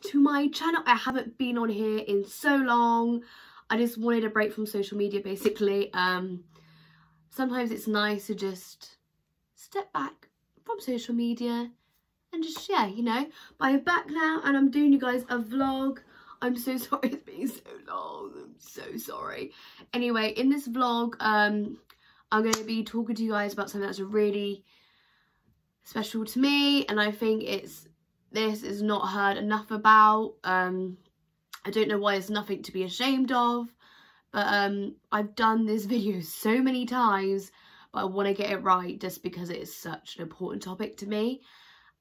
to my channel. I haven't been on here in so long. I just wanted a break from social media basically. Sometimes it's nice to just step back from social media and just share, you know. But I'm back now and I'm doing you guys a vlog. I'm so sorry it's been so long. I'm so sorry. Anyway, in this vlog, I'm going to be talking to you guys about something that's really special to me, and I think this is not heard enough about. I don't know why it's nothing to be ashamed of, but I've done this video so many times, but I want to get it right just because it is such an important topic to me.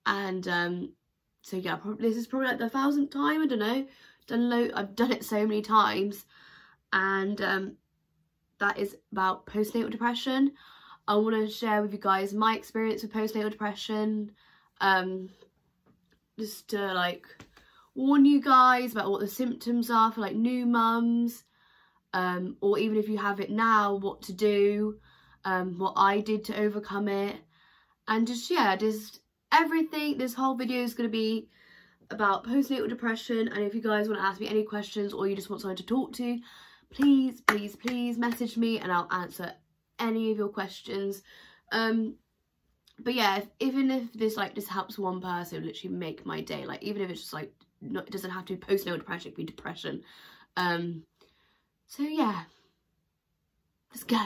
And so yeah, this is probably like the 1000th time, I don't know. I've done it so many times, and that is about postnatal depression. I want to share with you guys my experience with postnatal depression, just to like warn you guys about what the symptoms are for like new mums, or even if you have it now, what to do, what I did to overcome it, and just yeah, just everything. This whole video is going to be about postnatal depression, and if you guys want to ask me any questions or you just want someone to talk to, please message me and I'll answer any of your questions. But yeah, even if this like just helps one person, literally make my day. Like even if it's just like it doesn't have to be postnatal depression, it can be depression. So yeah, let's go.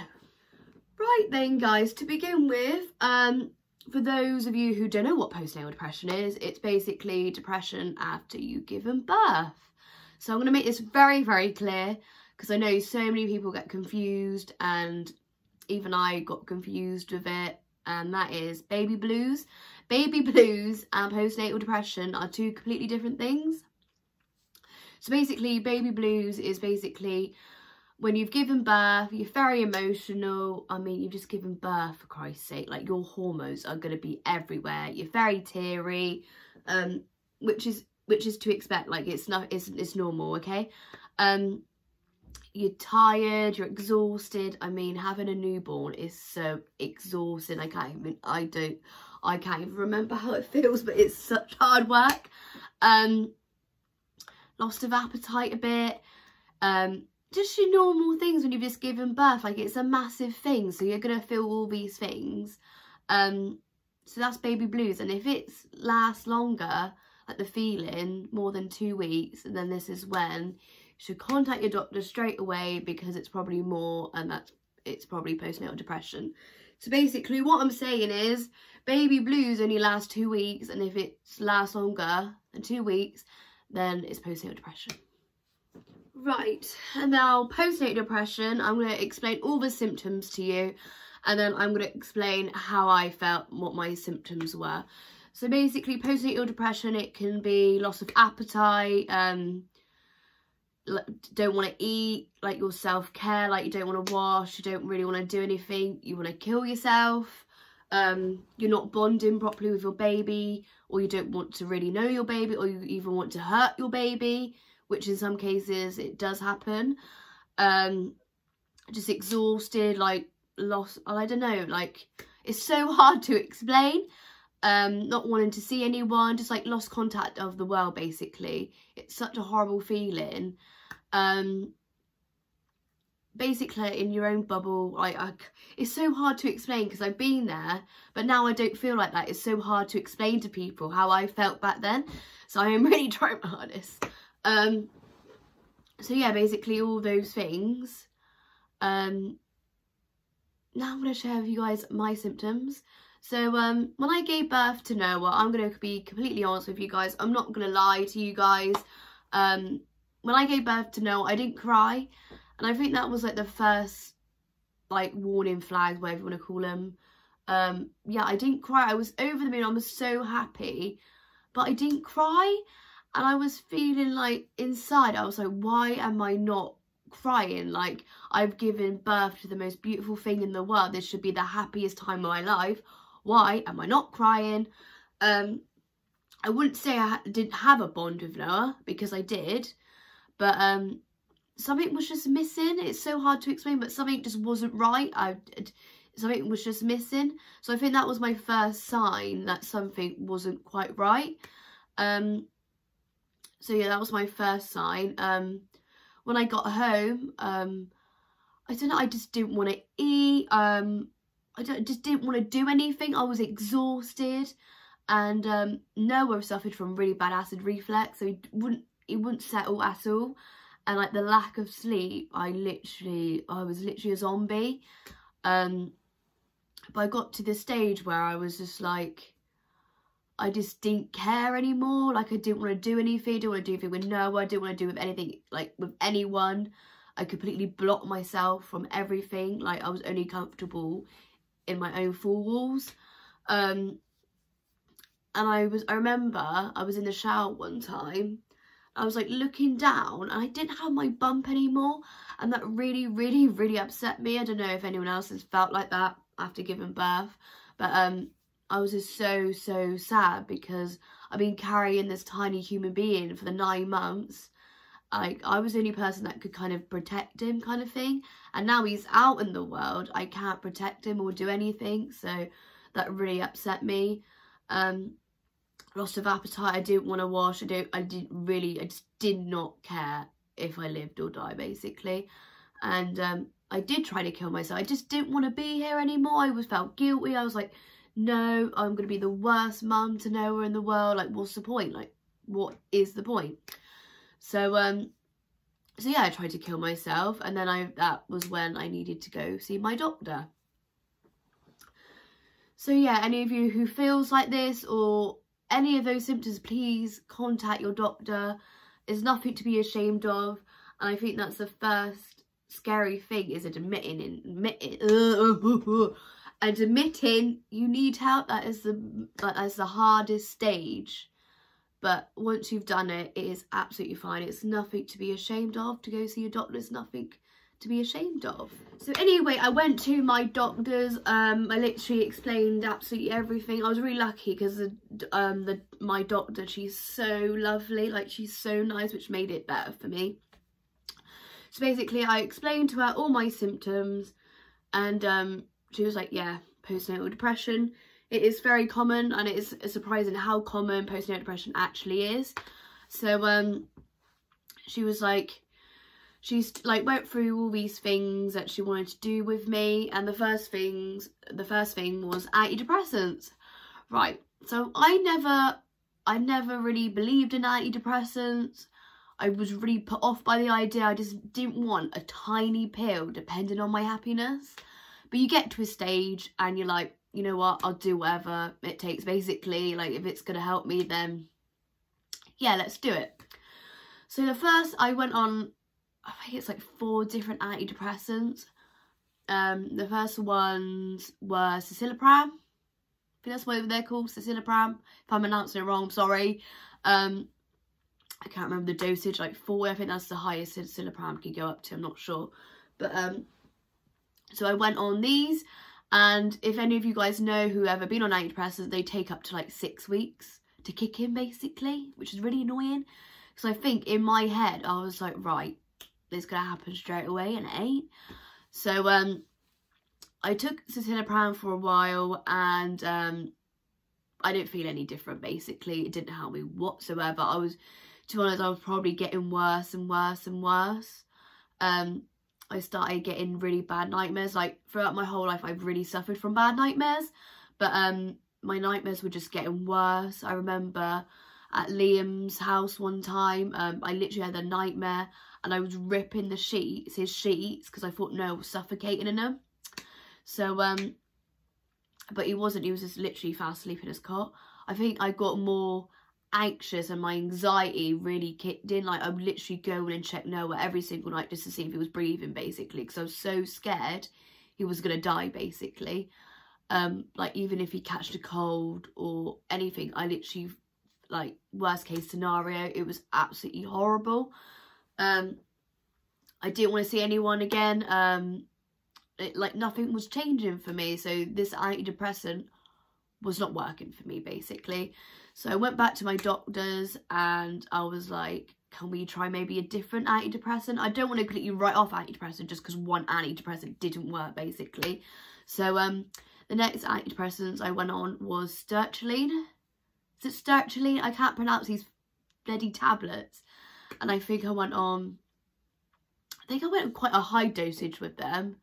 Right then guys, to begin with, for those of you who don't know what postnatal depression is, it's basically depression after you've given birth. So I'm going to make this very, very clear, because I know so many people get confused, and even I got confused with it, and that is baby blues. Baby blues and postnatal depression are two completely different things. So basically, baby blues is basically when you've given birth, you're very emotional. I mean, you've just given birth, for Christ's sake. Like, your hormones are going to be everywhere. You're very teary, which is to expect. Like, it's normal, okay? You're tired, you're exhausted. I mean, having a newborn is so exhausting. I can't even remember how it feels, but it's such hard work. Loss of appetite a bit. Just your normal things when you've just given birth. Like, it's a massive thing, so you're gonna feel all these things. So that's baby blues, and if it lasts longer, like the feeling, more than 2 weeks, and then this is when you should contact your doctor straight away, because it's probably more, and it's probably postnatal depression. So basically what I'm saying is baby blues only last 2 weeks, and if it lasts longer than 2 weeks, then it's postnatal depression. Right, and now postnatal depression, I'm going to explain all the symptoms to you, and then I'm going to explain how I felt and what my symptoms were. So basically, postnatal depression, it can be loss of appetite, don't want to eat, like your self-care, like you don't want to wash, you don't really want to do anything, you want to kill yourself, you're not bonding properly with your baby, or you don't want to really know your baby, or you even want to hurt your baby, which in some cases it does happen. Just exhausted, like lost, I don't know, like it's so hard to explain. Not wanting to see anyone, just like lost contact of the world basically. It's such a horrible feeling. Basically in your own bubble, like it's so hard to explain, because I've been there, but now I don't feel like that. It's so hard to explain to people how I felt back then, so I am really trying my hardest. So yeah, basically all those things. Now I'm going to share with you guys my symptoms. So when I gave birth to Noah, I'm going to be completely honest with you guys, I'm not going to lie to you guys. When I gave birth to Noah, I didn't cry, and I think that was like the first like warning flags, whatever you want to call them. Yeah, I didn't cry. I was over the moon. I was so happy, but I didn't cry, and I was feeling like inside, I was like, why am I not crying? Like, I've given birth to the most beautiful thing in the world. This should be the happiest time of my life. Why am I not crying? I wouldn't say I didn't have a bond with Noah, because I did, but something was just missing. It's so hard to explain, but something just wasn't right. Something was just missing. So I think that was my first sign that something wasn't quite right. So yeah, that was my first sign. When I got home, I don't know, I just didn't want to eat. Just didn't want to do anything. I was exhausted, and Noah suffered from really bad acid reflux, so he wouldn't settle at all. And like the lack of sleep, I was literally a zombie. But I got to the stage where I was just like, I just didn't care anymore. Like I didn't want to do anything. I didn't want to do anything with Noah. I didn't want to do with anything, like with anyone. I completely blocked myself from everything. Like I was only comfortable in my own four walls. And I remember I was in the shower one time. I was like looking down and I didn't have my bump anymore. And that really, really, really upset me. I don't know if anyone else has felt like that after giving birth. But I was just so sad because I've been carrying this tiny human being for the 9 months. Like I was the only person that could kind of protect him, kind of thing. And now he's out in the world. I can't protect him or do anything. So that really upset me. Loss of appetite. I didn't want to wash. I just did not care if I lived or die, basically. And I did try to kill myself. I just didn't want to be here anymore. I felt guilty. I was like, no, I'm going to be the worst mum to Noah in the world. Like, what's the point? Like, what is the point? So yeah, I tried to kill myself. And then that was when I needed to go see my doctor. So yeah, any of you who feels like this or any of those symptoms, please contact your doctor. There's nothing to be ashamed of. And I think that's the first scary thing, is admitting you need help. That is the hardest stage. But once you've done it, it is absolutely fine. It's nothing to be ashamed of. To go see your doctor is nothing to be ashamed of. So anyway, I went to my doctors. I literally explained absolutely everything. I was really lucky because my doctor, she's so lovely, like she's so nice, which made it better for me. So basically I explained to her all my symptoms, and she was like, yeah, postnatal depression. It is very common, and it is surprising how common postnatal depression actually is. So she was like, she's like went through all these things that she wanted to do with me, and the first thing was antidepressants. Right. So I never really believed in antidepressants. I was really put off by the idea. I just didn't want a tiny pill depending on my happiness. But you get to a stage and you're like, you know what, I'll do whatever it takes, basically. Like, if it's going to help me, then yeah, let's do it. So the first, I went on, I think it's like 4 different antidepressants. The first ones were citalopram. I think that's what they're called, citalopram. If I'm announcing it wrong, I'm sorry. I can't remember the dosage, like 4. I think that's the highest citalopram can go up to, I'm not sure. But so I went on these, and if any of you guys know who ever been on antidepressants, they take up to like 6 weeks to kick in, basically, which is really annoying. Because I think in my head, I was like, right, it's going to happen straight away, and it ain't. So I took citalopram for a while, and I didn't feel any different, basically. It didn't help me whatsoever. To be honest, I was probably getting worse and worse and worse. I started getting really bad nightmares. Like, throughout my whole life, I've really suffered from bad nightmares. But my nightmares were just getting worse. I remember at Liam's house one time, I literally had a nightmare, and I was ripping his sheets, because I thought Noah was suffocating in them. So, but he wasn't. He was just literally fast asleep in his cot. I think I got more anxious, and my anxiety really kicked in. Like, I would literally go in and check Noah every single night just to see if he was breathing, basically, because I was so scared he was going to die, basically. Like, even if he catched a cold or anything, I literally, like, worst case scenario, it was absolutely horrible. I didn't want to see anyone again. Like, nothing was changing for me, so this antidepressant was not working for me, basically. So I went back to my doctors, and I was like, can we try maybe a different antidepressant? I don't want to completely write off antidepressant just because one antidepressant didn't work, basically. So the next antidepressants I went on was sertraline. Is it sertraline? I can't pronounce these bloody tablets. And I think I went on quite a high dosage with them.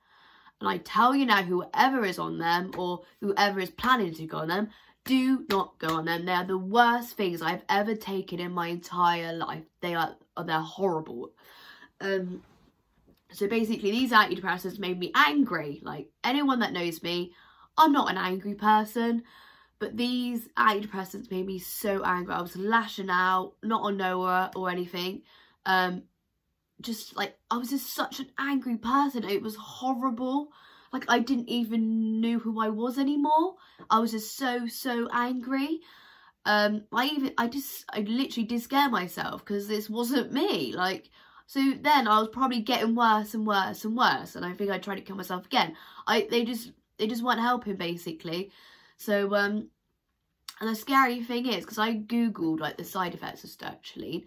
And I tell you now, whoever is on them or whoever is planning to go on them, do not go on them. They are the worst things I've ever taken in my entire life. They're horrible. So basically, these antidepressants made me angry. Like, anyone that knows me, I'm not an angry person. But these antidepressants made me so angry. I was lashing out, not on Noah or anything. Just like, I was just such an angry person. It was horrible. Like, I didn't even know who I was anymore. I was just so angry. I literally did scare myself because this wasn't me. Like, so then I was probably getting worse and worse and worse. And I think I tried to kill myself again. They just weren't helping, basically. So, and the scary thing is, because I Googled, like, the side effects of sertraline.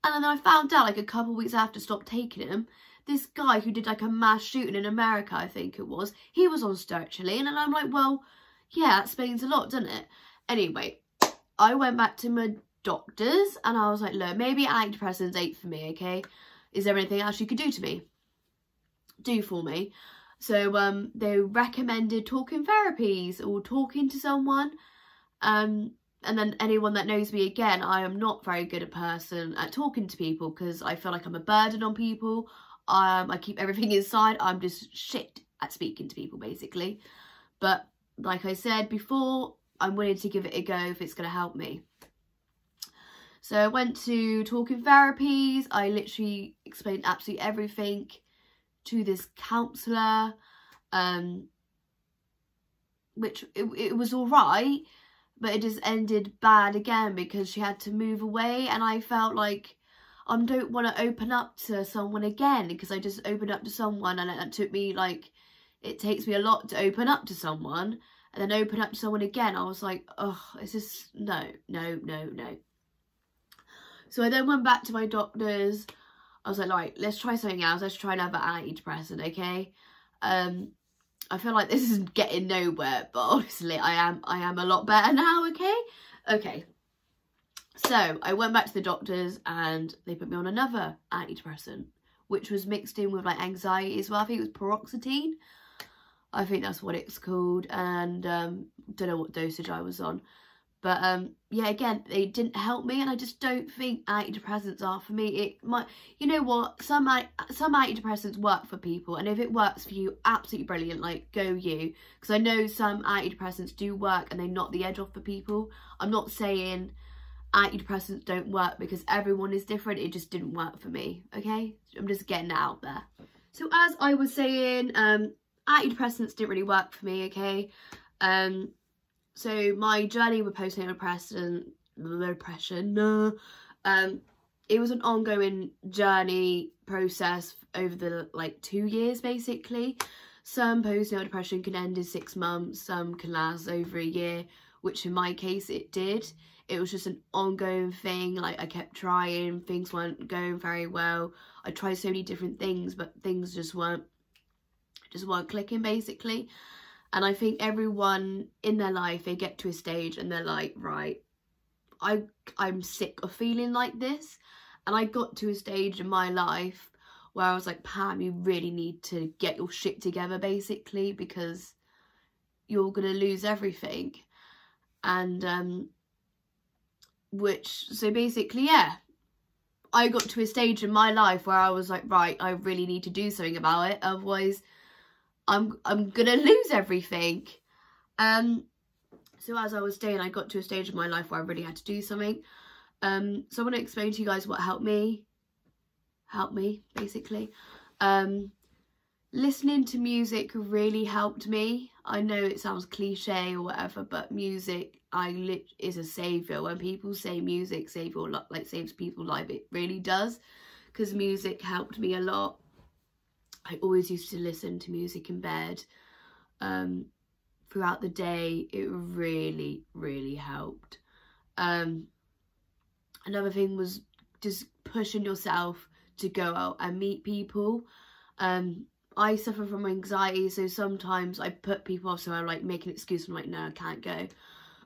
And then I found out, like, a couple of weeks after I stopped taking them, this guy who did, like, a mass shooting in America, I think it was, he was on sertraline. And I'm like, well, yeah, that explains a lot, doesn't it? Anyway, I went back to my doctors and I was like, look, maybe antidepressants ain't for me, okay? Is there anything else you could do for me? So they recommended talking therapies or talking to someone. And then anyone that knows me, again, I am not very good at person at talking to people because I feel like I'm a burden on people. I keep everything inside. I'm just shit at speaking to people, basically. But like I said before, I'm willing to give it a go if it's going to help me. So I went to talking therapies. I literally explained absolutely everything to this counsellor, which it was all right, but it just ended bad again because she had to move away, and I felt like I don't want to open up to someone again because I just opened up to someone and it took me, like, it takes me a lot to open up to someone, and then open up to someone again. I was like, oh, it's just, no. So I then went back to my doctors. I was like, right, let's try something else. Let's try another antidepressant, okay? I feel like this isn't getting nowhere, but honestly, I am a lot better now, okay? Okay. So I went back to the doctors and they put me on another antidepressant, which was mixed in with, like, anxiety as well. I think it was paroxetine. I think that's what it's called. And don't know what dosage I was on. But yeah, again, they didn't help me, and I just don't think antidepressants are for me. It might, you know what, some antidepressants work for people, and if it works for you, absolutely brilliant, like, go you. Because I know some antidepressants do work and they knock the edge off for people. I'm not saying antidepressants don't work because everyone is different. It just didn't work for me, okay? I'm just getting it out there. So as I was saying, antidepressants didn't really work for me, okay? So my journey with postnatal depression, it was an ongoing journey process over the, like, 2 years, basically. Some postnatal depression can end in 6 months, some can last over a year, which in my case it did. It was just an ongoing thing. Like, I kept trying, things weren't going very well. I tried so many different things, but things just weren't clicking, basically. And I think everyone in their life, they get to a stage and they're like, right, I'm sick of feeling like this. And I got to a stage in my life where I was like, Pam, you really need to get your shit together, basically, because you're going to lose everything. And, so basically, yeah, I got to a stage in my life where I was like, right, I really need to do something about it. Otherwise, I'm gonna lose everything. So as I was saying, I got to a stage in my life where I really had to do something. So I want to explain to you guys what helped me, basically. Listening to music really helped me. I know it sounds cliche or whatever, but music is a saviour. When people say music saves people's life, it really does, because music helped me a lot. I always used to listen to music in bed throughout the day. It really, really helped. Another thing was just pushing yourself to go out and meet people. I suffer from anxiety, so sometimes I put people off, so I like make an excuse. I'm like, no, I can't go.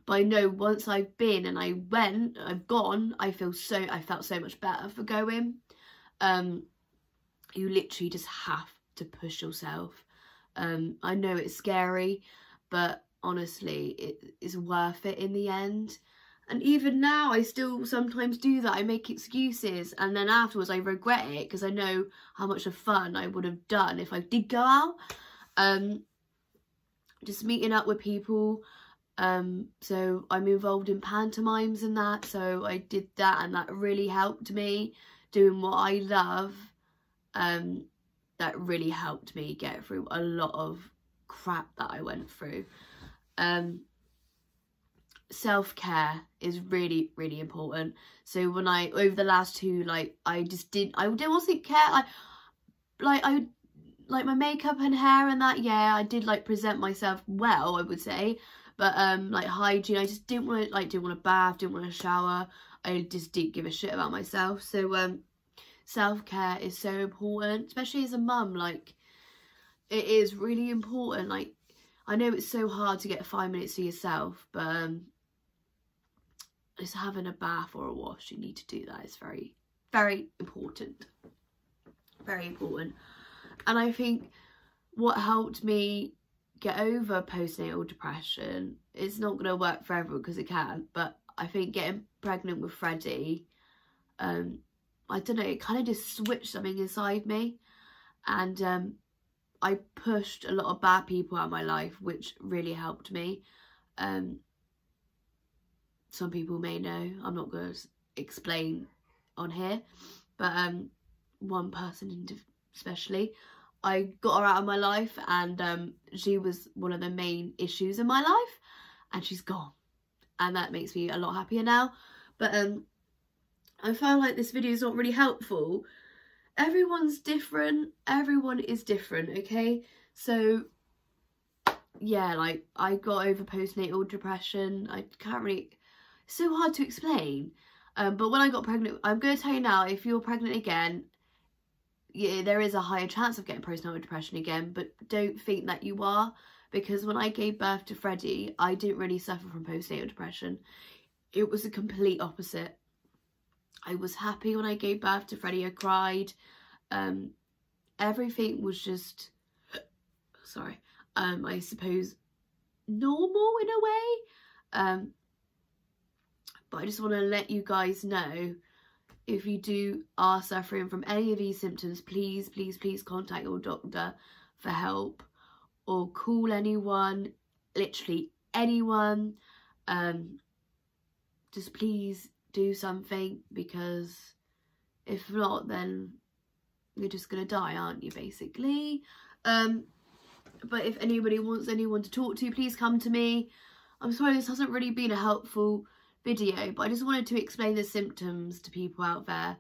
But I know once I've been and I've gone, I felt so much better for going. You literally just have to push yourself. I know it's scary, but honestly, it is worth it in the end. And even now, I still sometimes do that. I make excuses, and then afterwards I regret it because I know how much of fun I would have done if I did go out. Just meeting up with people. So I'm involved in pantomimes and that, so I did that, and that really helped me. Doing what I love, that really helped me get through a lot of crap that I went through. Self-care is really, really important. So when over the last two, like, I wasn't care, like my makeup and hair and that, yeah, I did like present myself well, I would say, but like hygiene, I just didn't want to bath, didn't want to shower. I just didn't give a shit about myself. So self-care is so important, especially as a mum. Like, it is really important. Like, I know it's so hard to get 5 minutes to yourself, but just having a bath or a wash, you need to do that. It's very, very important. Very important. And I think what helped me get over postnatal depression, it's not going to work for everyone because it can't, but I think getting pregnant with Freddie, I don't know, it kind of just switched something inside me, and I pushed a lot of bad people out of my life, which really helped me. Some people may know, I'm not going to explain on here, but one person especially, I got her out of my life, and she was one of the main issues in my life, and she's gone, and that makes me a lot happier now. But I feel like this video is not really helpful. Everyone's different, everyone is different, okay? So yeah, like, I got over postnatal depression. I can't really, it's so hard to explain, but when I got pregnant, I'm going to tell you now, if you're pregnant again, yeah, there is a higher chance of getting postnatal depression again, but don't think that you are, because when I gave birth to Freddie, I didn't really suffer from postnatal depression. It was the complete opposite. I was happy when I gave birth to Freddie. I cried. Everything was just, sorry, I suppose normal in a way. But I just want to let you guys know, if you are suffering from any of these symptoms, please, please, please contact your doctor for help, or call anyone, literally anyone. Just please do something, because if not, then you're just gonna die, aren't you, basically? But if anybody wants anyone to talk to, please come to me. I'm sorry this hasn't really been a helpful video, but I just wanted to explain the symptoms to people out there,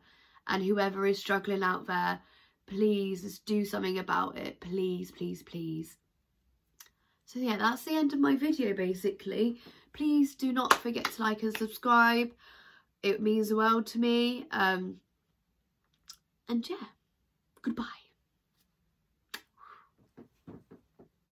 and whoever is struggling out there, please just do something about it, please, please, please. So yeah, that's the end of my video, basically. Please do not forget to like and subscribe, it means the world to me. And yeah, goodbye.